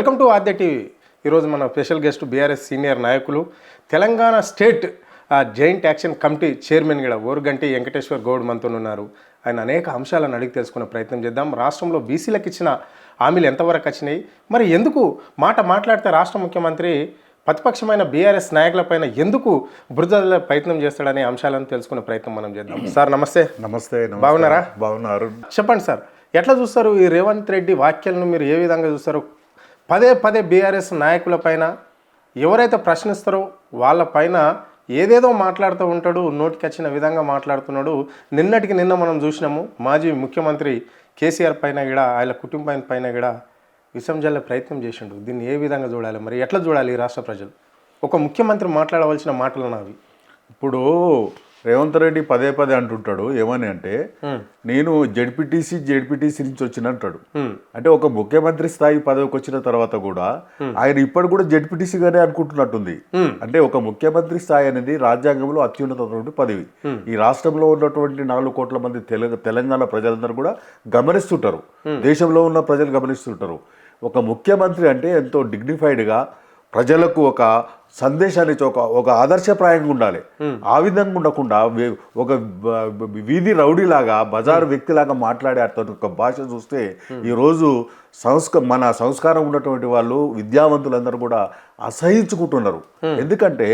Welcome to Aadya TV. ఈరోజు మన special guest BRS senior నాయకులు Telangana state joint action committee chairman కూడా ఓరుగంటి వెంకటేశ్వర్ గౌడ్ మనతో ఉన్నారు. ఆయన అనేక అంశాలను అడిగి తెలుసుకునే ప్రయత్నం చేద్దాం. రాష్ట్రంలో బీసీలకు ఇచ్చిన హామీలు ఎంతవరకు వచ్చినాయి, మరి ఎందుకు మాట్లాడితే రాష్ట్ర ముఖ్యమంత్రి ప్రతిపక్షమైన బీఆర్ఎస్ నాయకులపైన ఎందుకు బురదల ప్రయత్నం చేస్తాడనే అంశాలను తెలుసుకునే ప్రయత్నం మనం చేద్దాం. సార్ నమస్తే. నమస్తే. బాగున్నారా? బాగున్నారు. చెప్పండి సార్, ఎట్లా చూస్తారు ఈ రేవంత్ రెడ్డి వ్యాఖ్యలను? మీరు ఏ విధంగా చూస్తారు? పదే పదే బీఆర్ఎస్ నాయకుల పైన ఎవరైతే ప్రశ్నిస్తారో వాళ్ళపైన ఏదేదో మాట్లాడుతూ ఉంటాడు, నోటికి వచ్చిన విధంగా మాట్లాడుతున్నాడు. నిన్నటికి నిన్న మనం చూసినాము, మాజీ ముఖ్యమంత్రి కేసీఆర్ పైన కూడా ఆయన కుటుంబం పైన కూడా విషం జల్లే ప్రయత్నం చేసిండు. దీన్ని ఏ విధంగా చూడాలి, మరి ఎట్లా చూడాలి ఈ రాష్ట్ర ప్రజలు? ఒక ముఖ్యమంత్రి మాట్లాడవలసిన మాటలు నావి. ఇప్పుడు రేవంత్ రెడ్డి పదే పదే అంటుంటాడు ఏమని అంటే, నేను జెడ్పీటీసీ నుంచి వచ్చిన అంటాడు. అంటే ఒక ముఖ్యమంత్రి స్థాయి పదవికి వచ్చిన తర్వాత కూడా ఆయన ఇప్పటి కూడా జెడ్పీటీసీగానే అనుకుంటున్నట్టుంది. అంటే ఒక ముఖ్యమంత్రి స్థాయి అనేది రాజ్యాంగంలో అత్యున్నతమైనటువంటి పదవి. ఈ రాష్ట్రంలో ఉన్నటువంటి 4 కోట్ల మంది తెలంగాణ ప్రజలందరూ కూడా గమనిస్తుంటారు, దేశంలో ఉన్న ప్రజలు గమనిస్తుంటారు. ఒక ముఖ్యమంత్రి అంటే ఎంతో డిగ్నిఫైడ్గా ప్రజలకు ఒక సందేశాన్ని ఒక ఆదర్శప్రాయంగా ఉండాలి. ఆ విధంగా ఉండకుండా ఒక వీధి రౌడీలాగా బజారు వ్యక్తిలాగా మాట్లాడే అతను ఒక భాష చూస్తే ఈరోజు మన సంస్కారం ఉన్నటువంటి వాళ్ళు విద్యావంతులందరూ కూడా అసహించుకుంటున్నారు. ఎందుకంటే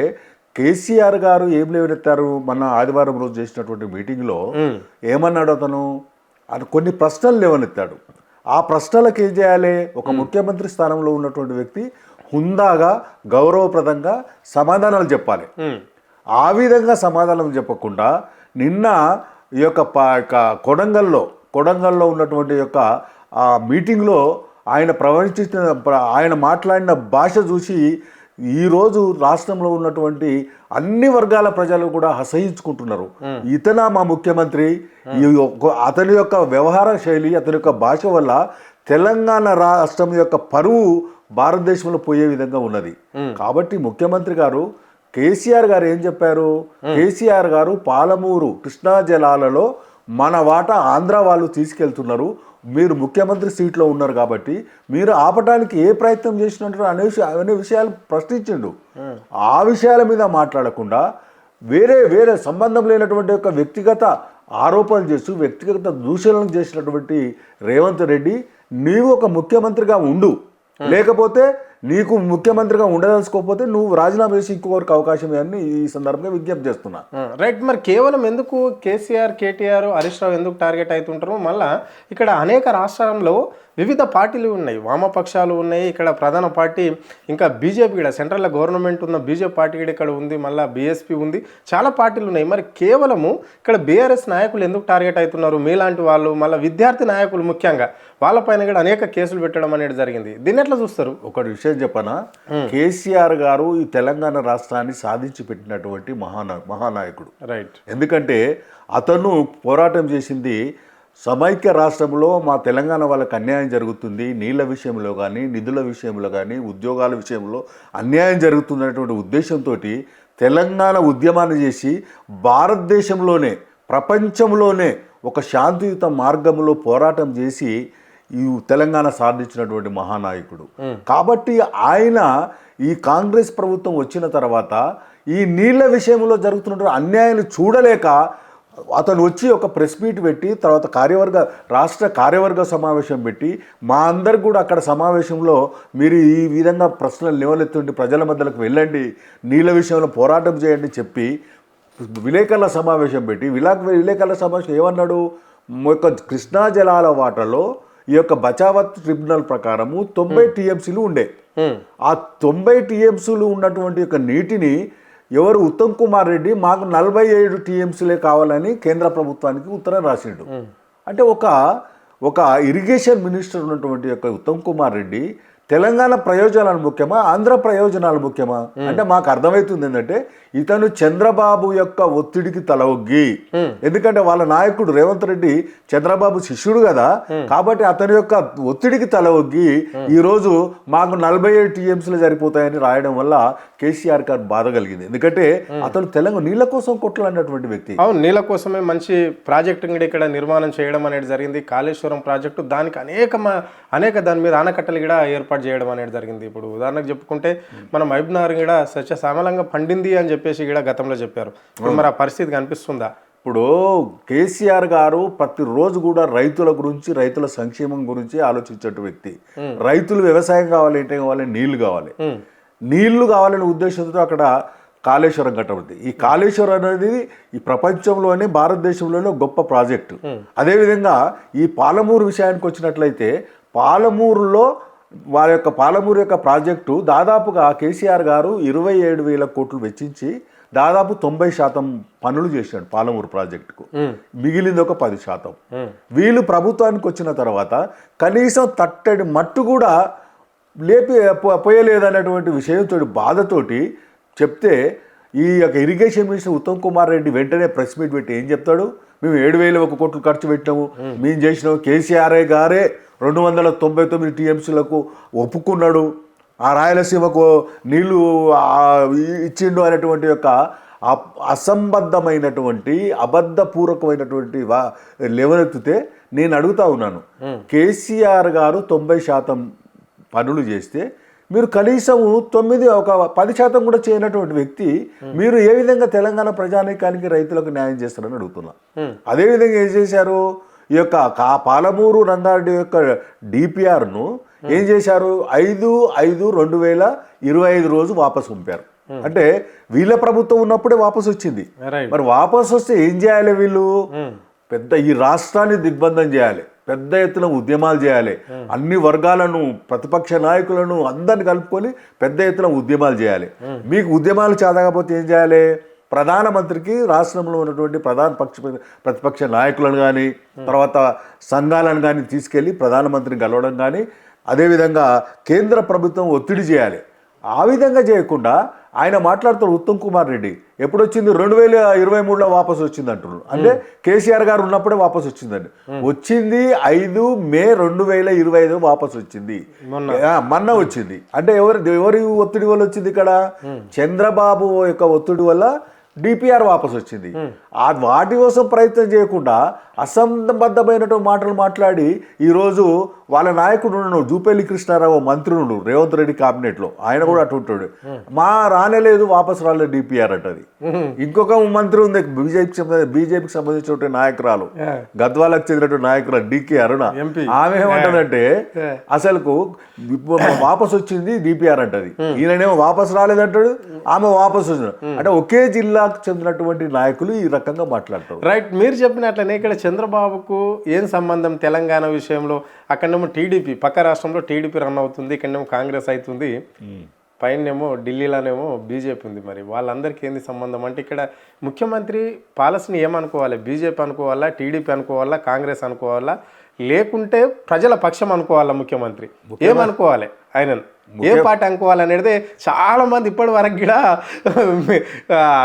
కేసీఆర్ గారు ఏం లేవనెత్తారు? మన ఆదివారం రోజు చేసినటువంటి మీటింగ్లో ఏమన్నాడు అతను? కొన్ని ప్రశ్నలు లేవనెత్తాడు. ఆ ప్రశ్నలకు ఏం చేయాలి? ఒక ముఖ్యమంత్రి స్థానంలో ఉన్నటువంటి వ్యక్తి హుందాగా గౌరవప్రదంగా సమాధానాలు చెప్పాలి. ఆ విధంగా సమాధానం చెప్పకుండా నిన్న ఈ యొక్క కొడంగల్లో ఉన్నటువంటి యొక్క ఆ మీటింగ్లో ఆయన మాట్లాడిన భాష చూసి ఈరోజు రాష్ట్రంలో ఉన్నటువంటి అన్ని వర్గాల ప్రజలు కూడా అసహించుకుంటున్నారు. ఇతన మా ముఖ్యమంత్రి, అతని యొక్క వ్యవహార శైలి, అతని యొక్క భాష వల్ల తెలంగాణ రాష్ట్రం యొక్క పరువు భారతదేశంలో పోయే విధంగా ఉన్నది. కాబట్టి ముఖ్యమంత్రి గారు కేసీఆర్ గారు ఏం చెప్పారు? కేసీఆర్ గారు పాలమూరు కృష్ణా జలాలలో మన వాటా ఆంధ్ర వాళ్ళు తీసుకెళ్తున్నారు, మీరు ముఖ్యమంత్రి సీట్లో ఉన్నారు కాబట్టి మీరు ఆపడానికి ఏ ప్రయత్నం చేసినట్టు అనే విషయాలు ప్రశ్నించిండు. ఆ విషయాల మీద మాట్లాడకుండా వేరే సంబంధం లేనటువంటి ఒక వ్యక్తిగత ఆరోపణలు చేస్తూ వ్యక్తిగత దూషణలు చేసినటువంటి రేవంత్ రెడ్డి, నీవు ఒక ముఖ్యమంత్రిగా ఉండు, లేకపోతే నీకు ముఖ్యమంత్రిగా ఉండదలుచుకోకపోతే నువ్వు రాజీనామా చేసి ఇంకొకరికి అవకాశం అని ఈ సందర్భంగా విజ్ఞప్తి చేస్తున్నా. రైట్. మరి కేవలం ఎందుకు కేసీఆర్, కేటీఆర్, హరీష్ రావు ఎందుకు టార్గెట్ అవుతుంటారు? మళ్ళీ ఇక్కడ అనేక రాష్ట్రాల్లో వివిధ పార్టీలు ఉన్నాయి, వామపక్షాలు ఉన్నాయి, ఇక్కడ ప్రధాన పార్టీ ఇంకా బీజేపీ కూడా సెంట్రల్లో గవర్నమెంట్ ఉన్న బీజేపీ పార్టీ కూడా ఇక్కడ ఉంది, మళ్ళీ బీఎస్పీ ఉంది, చాలా పార్టీలు ఉన్నాయి. మరి కేవలము ఇక్కడ బీఆర్ఎస్ నాయకులు ఎందుకు టార్గెట్ అవుతున్నారు? మీలాంటి వాళ్ళు, మళ్ళీ విద్యార్థి నాయకులు ముఖ్యంగా వాళ్ళపైన కూడా అనేక కేసులు పెట్టడం అనేది జరిగింది. దీన్ని ఎట్లా చూస్తారు? ఒకటి విషయం చెప్పనా, కేసీఆర్ గారు ఈ తెలంగాణ రాష్ట్రాన్ని సాధించి పెట్టినటువంటి మహానాయకుడు. రైట్. ఎందుకంటే అతను పోరాటం చేసింది సమైక్య రాష్ట్రంలో మా తెలంగాణ వాళ్ళకి అన్యాయం జరుగుతుంది, నీళ్ళ విషయంలో కానీ, నిధుల విషయంలో కానీ, ఉద్యోగాల విషయంలో అన్యాయం జరుగుతున్నటువంటి ఉద్దేశంతో తెలంగాణ ఉద్యమాన్ని చేసి భారతదేశంలోనే ప్రపంచంలోనే ఒక శాంతియుత మార్గంలో పోరాటం చేసి ఈ తెలంగాణ సాధించినటువంటి మహానాయకుడు. కాబట్టి ఆయన ఈ కాంగ్రెస్ ప్రభుత్వం వచ్చిన తర్వాత ఈ నీళ్ళ విషయంలో జరుగుతున్నటువంటి అన్యాయాన్ని చూడలేక అతను వచ్చి ఒక ప్రెస్ మీట్ పెట్టి తర్వాత రాష్ట్ర కార్యవర్గ సమావేశం పెట్టి మా అందరికి కూడా అక్కడ సమావేశంలో మీరు ఈ విధంగా ప్రశ్నలు లేవనెత్తండి, ప్రజల మధ్యలోకి వెళ్ళండి, నీళ్ళ విషయంలో పోరాటం చేయండి చెప్పి విలేకరుల సమావేశం పెట్టి విలేకరుల సమావేశం ఏమన్నాడు? కృష్ణా జలాల వాటలో ఈ యొక్క బచావత్ ట్రిబ్యునల్ ప్రకారము 90 టీఎంసీలు ఉండే. ఆ 90 టీఎంసీలు ఉన్నటువంటి యొక్క నీటిని ఎవరు ఉత్తమ్ కుమార్ రెడ్డి మాకు 47 టీఎంసీలే కావాలని కేంద్ర ప్రభుత్వానికి ఉత్తరం రాసిండు. అంటే ఒక ఇరిగేషన్ మినిస్టర్ ఉన్నటువంటి యొక్క ఉత్తమ్ కుమార్ రెడ్డి తెలంగాణ ప్రయోజనాలు ముఖ్యమా, ఆంధ్ర ప్రయోజనాలు ముఖ్యమా? అంటే మాకు అర్థమవుతుంది ఏంటంటే ఇతను చంద్రబాబు యొక్క ఒత్తిడికి తల ఒగ్గి, ఎందుకంటే వాళ్ళ నాయకుడు రేవంత్ రెడ్డి చంద్రబాబు శిష్యుడు కదా, కాబట్టి అతని యొక్క ఒత్తిడికి తల ఒగ్గి ఈరోజు మాకు 47 టీఎంసీలు సరిపోతాయని రాయడం వల్ల కేసీఆర్ గారు బాధ కలిగింది. ఎందుకంటే అతను తెలంగాణ నీళ్ళ కోసం కొట్లాడినటువంటి వ్యక్తి. అవును, నీళ్ళ కోసమే మంచి ప్రాజెక్టు ఇక్కడ నిర్మాణం చేయడం అనేది జరిగింది, కాళేశ్వరం ప్రాజెక్టు. దానికి అనేక దాని మీద ఆనకట్టలు కూడా ఏర్పాటు ఏర్పాటు చేయడం అనేది జరిగింది. ఇప్పుడు ఉదాహరణకు చెప్పుకుంటే మన మహబూబ్నగర్ కూడా సస్యశ్యామలంగా పండింది అని చెప్పేసి కూడా గతంలో చెప్పారు. ఇప్పుడు మరి ఆ పరిస్థితి కనిపిస్తుందా? ఇప్పుడు కేసీఆర్ గారు ప్రతిరోజు కూడా రైతుల గురించి, రైతుల సంక్షేమం గురించి ఆలోచించే వ్యక్తి. రైతులు వ్యవసాయం కావాలి, ఏంటే కావాలి, నీళ్లు కావాలి. నీళ్లు కావాలనే ఉద్దేశంతో అక్కడ కాళేశ్వరం కట్టబడింది. ఈ కాళేశ్వరం అనేది ఈ ప్రపంచంలోనే, భారతదేశంలోనే గొప్ప ప్రాజెక్టు. అదేవిధంగా ఈ పాలమూరు విషయానికి వచ్చినట్లయితే పాలమూరులో పాలమూరు యొక్క ప్రాజెక్టు దాదాపుగా కేసీఆర్ గారు 27,000 కోట్లు వెచ్చించి దాదాపు 90% పనులు చేశాడు పాలమూరు ప్రాజెక్టుకు. మిగిలింది ఒక 10%. వీళ్ళు ప్రభుత్వానికి వచ్చిన తర్వాత కనీసం తట్టడి మట్టు కూడా పోయలేదన్నటువంటి విషయంతో బాధతోటి చెప్తే ఈ యొక్క ఇరిగేషన్ మినిస్టర్ ఉత్తమ్ కుమార్ రెడ్డి వెంటనే ప్రెస్ మీట్ పెట్టి ఏం చెప్తాడు? మేము 7,001 కోట్లు ఖర్చు పెట్టినాము, మేము చేసినాము, కేసీఆర్ గారే 299 టీఎంసీలకు ఒప్పుకున్నాడు, ఆ రాయలసీమకు నీళ్లు ఇచ్చిండు అనేటువంటి యొక్క అసంబద్ధమైనటువంటి అబద్ధపూర్వకమైనటువంటి లేవనెత్తితే నేను అడుగుతా ఉన్నాను, కేసీఆర్ గారు 90% పనులు చేస్తే మీరు కనీసం 10% కూడా చేయనటువంటి వ్యక్తి మీరు ఏ విధంగా తెలంగాణ ప్రజానీకానికి, రైతులకు న్యాయం చేస్తారని అడుగుతున్నా. అదేవిధంగా ఏం చేశారు? ఈ యొక్క పాలమూరు రంగారెడ్డి యొక్క డిపిఆర్ను ఏం చేశారు? 5/5/2025 రోజు వాపసు పంపారు. అంటే వీళ్ళ ప్రభుత్వం ఉన్నప్పుడే వాపసు వచ్చింది. మరి వాపసు వస్తే ఏం చేయాలి? వీళ్ళు పెద్ద ఈ రాష్ట్రాన్ని దిగ్బంధం చేయాలి, పెద్ద ఎత్తున ఉద్యమాలు చేయాలి, అన్ని వర్గాలను, ప్రతిపక్ష నాయకులను అందరిని కలుపుకొని పెద్ద ఎత్తున ఉద్యమాలు చేయాలి. మీకు ఉద్యమాలు చేదకపోతే ఏం చేయాలి? ప్రధానమంత్రికి రాష్ట్రంలో ఉన్నటువంటి ప్రతిపక్ష నాయకులను కానీ, తర్వాత సంఘాలను కానీ తీసుకెళ్ళి ప్రధానమంత్రిని కలవడం కానీ, అదేవిధంగా కేంద్ర ప్రభుత్వం ఒత్తిడి చేయాలి. ఆ విధంగా చేయకుండా ఆయన మాట్లాడుతాడు ఉత్తమ్ కుమార్ రెడ్డి. ఎప్పుడు వచ్చింది? 2023లో వాపసు వచ్చింది అంటున్నారు. అంటే కేసీఆర్ గారు ఉన్నప్పుడే వాపసు వచ్చిందండి. వచ్చింది 5 మే 2025 వాపసు వచ్చింది, మొన్న వచ్చింది. అంటే ఎవరి ఒత్తిడి వల్ల వచ్చింది? ఇక్కడ చంద్రబాబు యొక్క ఒత్తిడి వల్ల డిపిఆర్ వాపసు వచ్చింది. వాటి కోసం ప్రయత్నం చేయకుండా అసంబద్ధమైనటువంటి మాటలు మాట్లాడి ఈరోజు వాళ్ళ నాయకుడు జూపల్లి కృష్ణారావు మంత్రుడు రేవంత్ రెడ్డి క్యాబినెట్లో, ఆయన కూడా అటు ఉంటాడు. రానేలేదు, వాపసు రాలేదు డిపిఆర్ అంటది. ఇంకొక మంత్రి ఉంది బీజేపీకి సంబంధించిన నాయకురాలు, గద్వాలకు చెందినటువంటి నాయకురాలు డికే అరుణ. ఆమె ఏమంటదంటే అసలుకు వాపసు వచ్చింది డిపిఆర్ అంటది, ఈయననేమో వాపసు రాలేదంటాడు, ఆమె వాపసు వచ్చింది. అంటే ఒకే జిల్లాకు చెందినటువంటి నాయకులు ఈ రకంగా మాట్లాడతారు. రైట్, మీరు చెప్పినట్లనే ఇక్కడ చంద్రబాబుకు ఏం సంబంధం తెలంగాణ విషయంలో? అక్కడేమో టీడీపీ, పక్క రాష్ట్రంలో టీడీపీ రన్ అవుతుంది, ఇక్కడేమో కాంగ్రెస్ అవుతుంది, పైనేమో ఢిల్లీలోనేమో బీజేపీ ఉంది. మరి వాళ్ళందరికీ ఏంది సంబంధం? అంటే ఇక్కడ ముఖ్యమంత్రి పాలసీని ఏమనుకోవాలి? బీజేపీ అనుకోవాలా, టీడీపీ అనుకోవాలా, కాంగ్రెస్ అనుకోవాలా, లేకుంటే ప్రజల పక్షం అనుకోవాలా? ముఖ్యమంత్రి ఏమనుకోవాలి? ఆయన ఏ పార్టీ అనుకోవాలనేది చాలా మంది ఇప్పటి వరకు కూడా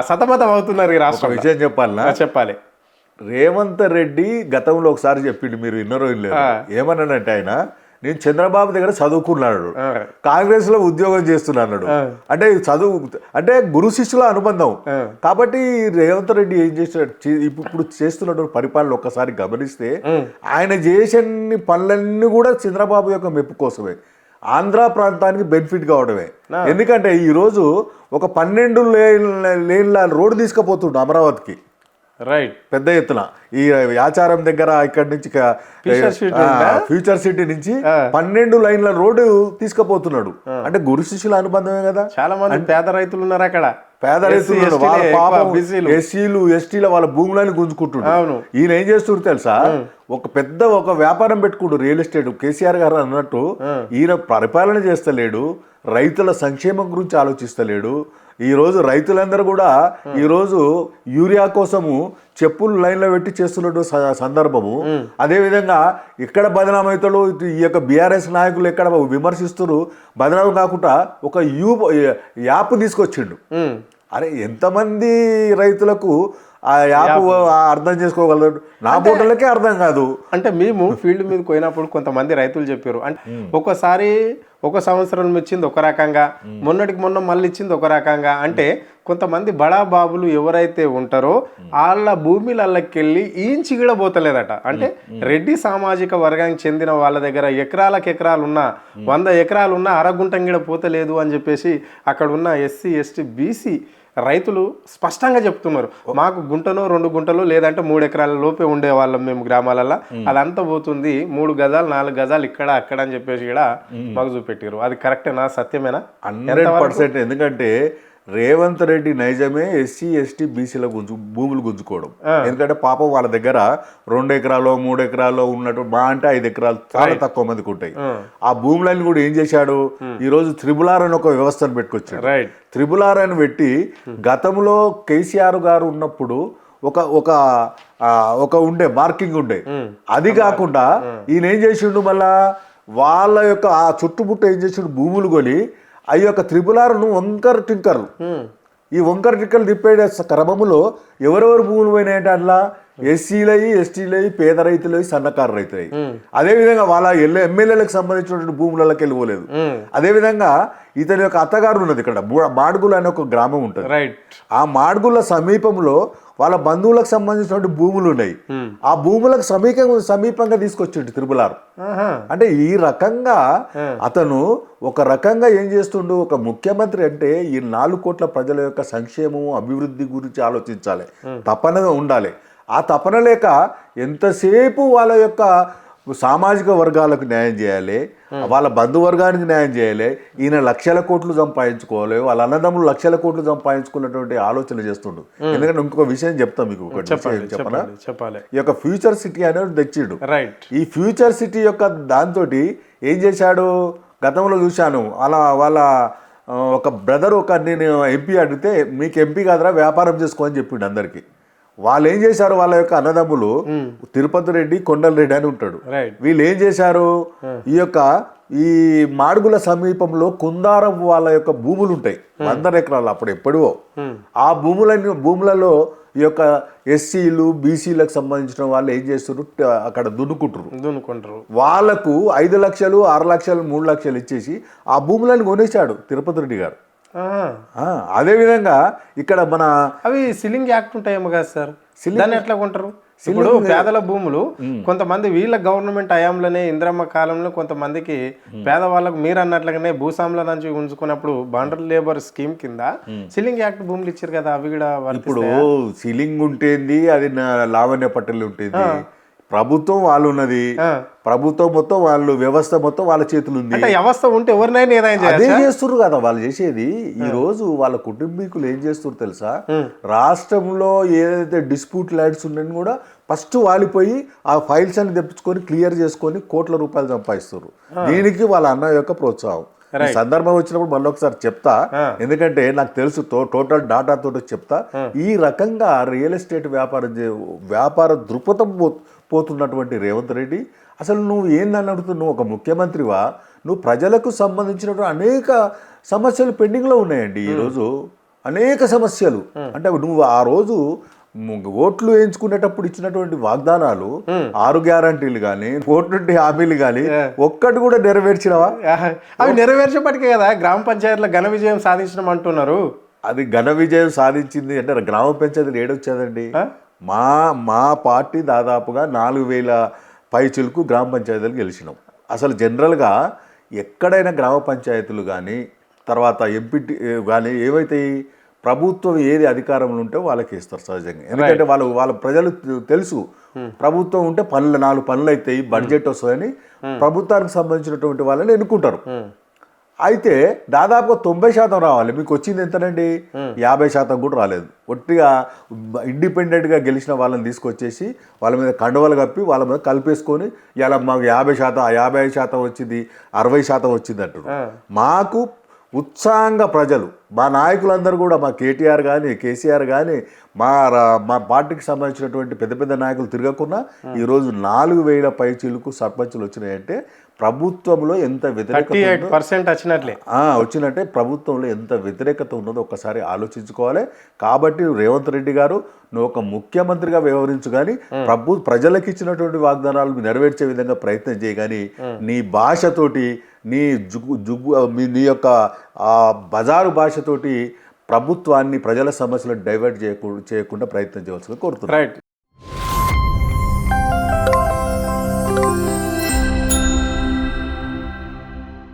సతమతం అవుతున్నారు ఈ రాష్ట్రం. విషయం చెప్పాలి. రేవంత్ రెడ్డి గతంలో ఒకసారి చెప్పిండు, మీరు ఇన్నరో ఇల్లేదు, ఏమన్నాడంటే ఆయన, నేను చంద్రబాబు దగ్గర చదువుకున్నాడు, కాంగ్రెస్ లో ఉద్యోగం చేస్తున్నాడు. అంటే చదువు అంటే గురు శిష్యుల అనుబంధం. కాబట్టి రేవంత్ రెడ్డి ఏం చేస్తున్నాడు, ఇప్పుడు చేస్తున్నటువంటి పరిపాలన ఒక్కసారి గమనిస్తే ఆయన చేసిన పనులన్నీ కూడా చంద్రబాబు యొక్క మెప్పు కోసమే, ఆంధ్ర ప్రాంతానికి బెనిఫిట్ కావడమే. ఎందుకంటే ఈరోజు ఒక 12 లేన్ల రోడ్డు తీసుకుపోతుండు అమరావతికి. రైట్, పెద్ద ఎత్తున ఈ యాచారం దగ్గర ఇక్కడి నుంచి ఫ్యూచర్ సిటీ నుంచి 12 లైన్ల రోడ్డు తీసుకుపోతున్నాడు. అంటే గురు శిష్యుల అనుబంధమే కదా. చాలా మంది పేద రైతులు ఉన్నారు అక్కడ, పేద రైతులు వాళ్ళ పాపం ఎస్సీలు ఎస్టీల వాళ్ళ భూములని గుంజుకుంటున్నారు. ఈయన ఏం చేస్తుడు తెలుసా? ఒక వ్యాపారం పెట్టుకుంటూ రియల్ ఎస్టేట్. కేసీఆర్ గారు అన్నట్టు ఈయన పరిపాలన చేస్తలేడు, రైతుల సంక్షేమం గురించి ఆలోచిస్తలేడు. ఈరోజు రైతులందరూ కూడా ఈరోజు యూరియా కోసము చెప్పులు లైన్లో పెట్టి చేస్తున్నట్టు సందర్భము. అదేవిధంగా ఇక్కడ బదనామవుతాడు, ఈ యొక్క బీఆర్ఎస్ నాయకులు ఎక్కడ విమర్శిస్తున్నారు, బదనామం కాకుండా ఒక యాప్ తీసుకొచ్చిండు. అరే ఎంతమంది రైతులకు ఆ యాప్ అర్థం చేసుకోగలరు? నా బోటలకే అర్థం కాదు. అంటే మేము ఫీల్డ్ మీద పోయినప్పుడు కొంతమంది రైతులు చెప్పారు, అంటే ఒక్కోసారి ఒక సంవత్సరం ఇచ్చింది ఒక రకంగా, మొన్నటికి మొన్న మళ్ళీ ఇచ్చింది ఒక రకంగా. అంటే కొంతమంది బడా బాబులు ఎవరైతే ఉంటారో వాళ్ళ భూమిలకి వెళ్ళి ఇంచి కూడా పోతలేదట. అంటే రెడ్డి సామాజిక వర్గానికి చెందిన వాళ్ళ దగ్గర ఎకరాలకు ఎకరాలు ఉన్నా 100 ఎకరాలు ఉన్నా అరగుంటం కూడా పోతలేదు అని చెప్పేసి అక్కడ ఉన్న ఎస్సీ ఎస్టీ బీసీ రైతులు స్పష్టంగా చెప్తున్నారు. మాకు గుంటనో 2 గుంటలు లేదంటే 3 ఎకరాల లోపే ఉండేవాళ్ళం మేము గ్రామాలలో, అదంతా పోతుంది 3 గజాలు 4 గజాలు ఇక్కడ అక్కడ అని చెప్పేసి కూడా మాకు చూపెట్టారు. అది కరెక్టేనా, సత్యమేనా? 100%. ఎందుకంటే రేవంత్ రెడ్డి నైజమే ఎస్సీ ఎస్టీ బీసీల భూములు గుంజుకోవడం. ఎందుకంటే పాపం వాళ్ళ దగ్గర 2 ఎకరాలు 3 ఎకరాలు ఉన్నట్టు మా అంటే 5 ఎకరాలు చాలా తక్కువ మందికి ఉంటాయి. ఆ భూములన్నీ కూడా ఏం చేశాడు, ఈ రోజు త్రిబులార్ అని ఒక వ్యవస్థను పెట్టుకొచ్చాడు. త్రిబులార్ అని పెట్టి గతంలో కేసీఆర్ గారు ఉన్నప్పుడు ఒక ఒక ఒక ఉండే మార్కింగ్ ఉండే, అది కాకుండా ఈయన ఏం చేసిండు మళ్ళా వాళ్ళ యొక్క ఆ చుట్టుముట్టు ఏం చేసిండు భూములు కొని ఆ యొక్క త్రిబులార్ను వంకర టింకర్లు, ఈ వంకర టింకర్లు తిప్పే క్రమములో ఎవరెవరు భూములు పోయినాయంటే అట్లా ఎస్సీలవి ఎస్టీలవి పేద రైతులవి సన్నకారు రైతులవి. అదేవిధంగా వాళ్ళ ఎమ్మెల్యేలకు సంబంధించినటువంటి భూములకి వెళ్ళిపోలేదు. అదేవిధంగా ఇతని యొక్క అత్తగారు ఉన్నది ఇక్కడ మాడుగుల అనే ఒక గ్రామం ఉంటుంది. ఆ మాడుగుల సమీపంలో వాళ్ళ బంధువులకు సంబంధించినటువంటి భూములు ఉన్నాయి. ఆ భూములకు సమీపంగా తీసుకొచ్చిండు త్రిబులార్. అంటే ఈ రకంగా అతను ఒక రకంగా ఏం చేస్తుండు, ఒక ముఖ్యమంత్రి అంటే ఈ 4 కోట్ల ప్రజల యొక్క సంక్షేమం అభివృద్ధి గురించి ఆలోచించాలి, తపనగా ఉండాలి. ఆ తపన లేక ఎంతసేపు వాళ్ళ యొక్క సామాజిక వర్గాలకు న్యాయం చేయాలి, వాళ్ళ బంధువర్గానికి న్యాయం చేయాలి, ఈయన లక్షల కోట్లు సంపాదించుకోవాలి, వాళ్ళ అన్నదమ్ములు లక్షల కోట్లు సంపాదించుకున్నటువంటి ఆలోచన చేస్తుండు. ఎందుకంటే ఇంకొక విషయం చెప్తాం మీకు, చెప్పాలి. ఈ యొక్క ఫ్యూచర్ సిటీ అనేది తెచ్చిండు. ఈ ఫ్యూచర్ సిటీ యొక్క దాంతో ఏం చేశాడు, గతంలో చూశాను వాళ్ళ ఒక బ్రదర్ నేను ఎంపీ అడిగితే మీకు ఎంపీ కాదురా వ్యాపారం చేసుకో అని చెప్పిండు అందరికి. వాళ్ళు ఏం చేశారు, వాళ్ళ యొక్క అన్నదమ్ములు తిరుపతి రెడ్డి కొండల రెడ్డి అని ఉంటాడు, వీళ్ళు ఏం చేశారు, ఈ మాడుగుల సమీపంలో కుందారం వాళ్ళ యొక్క భూములు ఉంటాయి 100 ఎకరాలు అప్పుడు ఎప్పుడో. ఆ భూములలో ఈ యొక్క ఎస్సీలు బీసీలకు సంబంధించిన వాళ్ళు ఏం చేస్తారు, అక్కడ దున్నుకుంటారు. వాళ్ళకు 5 లక్షలు 6 లక్షలు 3 లక్షలు ఇచ్చేసి ఆ భూములను కొనేశాడు తిరుపతి రెడ్డి గారు. అదేవిధంగా ఇక్కడ మన అవి సిల్లింగ్ యాక్ట్ ఉంటాయేమో కదా సార్, దాన్ని ఎట్లా కొంటారు? ఇప్పుడు పేదల భూములు కొంతమంది వీళ్ళ గవర్నమెంట్ హయాంలోనే ఇందిరమ్మ కాలంలో కొంతమందికి పేదవాళ్ళకు మీరు అన్నట్లుగానే భూస్వాముల నుంచి ఉంచుకున్నప్పుడు బాండర్ లేబర్ స్కీమ్ కింద సిల్లింగ్ యాక్ట్ భూములు ఇచ్చారు కదా, అవి కూడా ఇప్పుడు సిల్లింగ్ ఉంటేంది, అది లావణ్య పట్టెలు ఉంటుంది, ప్రభుత్వం వాళ్ళు ఉన్నది, ప్రభుత్వం మొత్తం వాళ్ళు వ్యవస్థ మొత్తం వాళ్ళ చేతులు ఉంది. వ్యవస్థ ఉంటే ఎవరినైనా అదే చేస్తున్నారు కదా వాళ్ళు చేసేది. ఈ రోజు వాళ్ళ కుటుంబీకులు ఏం చేస్తున్నారు తెలుసా, రాష్ట్రంలో ఏదైతే డిస్ప్యూట్ ల్యాండ్స్ ఉన్నాయని కూడా ఫస్ట్ వాలిపోయి ఆ ఫైల్స్ అన్ని తెప్పించుకొని క్లియర్ చేసుకొని కోట్ల రూపాయలు సంపాదిస్తారు. దీనికి వాళ్ళ అన్న యొక్క ప్రోత్సాహం. సందర్భం వచ్చినప్పుడు మళ్ళీ ఒకసారి చెప్తా, ఎందుకంటే నాకు తెలుసు టోటల్ డాటా తోటి చెప్తా. ఈ రకంగా రియల్ ఎస్టేట్ వ్యాపార దృక్పథం పోతున్నటువంటి రేవంత్ రెడ్డి, అసలు నువ్వు ఏందని అడుగుతున్నావు, ఒక ముఖ్యమంత్రివా, నువ్వు ప్రజలకు సంబంధించినటువంటి అనేక సమస్యలు పెండింగ్లో ఉన్నాయండి. ఈరోజు అనేక సమస్యలు, అంటే నువ్వు ఆ రోజు ఓట్లు వేయించుకునేటప్పుడు ఇచ్చినటువంటి వాగ్దానాలు 6 గ్యారంటీలు కానీ 1 హామీలు కానీ ఒక్కటి కూడా నెరవేర్చినవా? అవి నెరవేర్చబట్టే కదా గ్రామ పంచాయతీలో ఘన విజయం సాధించడం అంటున్నారు. అది ఘన విజయం సాధించింది అంటే గ్రామ పంచాయతీలు ఏడొచ్చేదండి. మా పార్టీ దాదాపుగా 4000 పైచిలకు గ్రామ పంచాయతీలు గెలిచినాం. అసలు జనరల్గా ఎక్కడైనా గ్రామ పంచాయతీలు కానీ తర్వాత ఎంపీటీ కానీ ఏవైతే ప్రభుత్వం ఏది అధికారంలో ఉంటే వాళ్ళకి ఇస్తారు సహజంగా. ఎందుకంటే వాళ్ళ ప్రజలు తెలుసు ప్రభుత్వం ఉంటే 4 పనులు అవుతాయి, బడ్జెట్ వస్తుందని ప్రభుత్వానికి సంబంధించినటువంటి వాళ్ళని ఎన్నుకుంటారు. అయితే దాదాపుగా 90% రావాలి. మీకు వచ్చింది ఎంతనండి? 50% కూడా రాలేదు. ఒట్టిగా ఇండిపెండెంట్గా గెలిచిన వాళ్ళని తీసుకొచ్చేసి వాళ్ళ మీద కండువలు కప్పి వాళ్ళ మీద కలిపేసుకొని ఇలా మాకు 50%, 55% వచ్చింది, 60% వచ్చింది అంటారు. మాకు ఉత్సాహంగా ప్రజలు, మా నాయకులందరూ కూడా, మా కేటీఆర్ కానీ కేసీఆర్ కానీ మా పార్టీకి సంబంధించినటువంటి పెద్ద పెద్ద నాయకులు తిరగకుండా ఈరోజు 4000 పైచీలకు సర్పంచులు వచ్చినాయంటే ప్రభుత్వంలో ఎంత వ్యతిరేకత వచ్చినట్టే. ప్రభుత్వంలో ఎంత వ్యతిరేకత ఉన్నదో ఒక్కసారి ఆలోచించుకోవాలి. కాబట్టి రేవంత్ రెడ్డి గారు, నువ్వు ఒక ముఖ్యమంత్రిగా వ్యవహరించు కానీ ప్రజలకు ఇచ్చినటువంటి వాగ్దానాలు నెరవేర్చే విధంగా ప్రయత్నం చేయగాని నీ భాషతోటి నీ యొక్క బజారు భాషతోటి ప్రభుత్వాన్ని ప్రజల సమస్యలను డైవర్ట్ చేయకుండా ప్రయత్నం చేయవలసిందిగా కోరుతున్నాను. రైట్.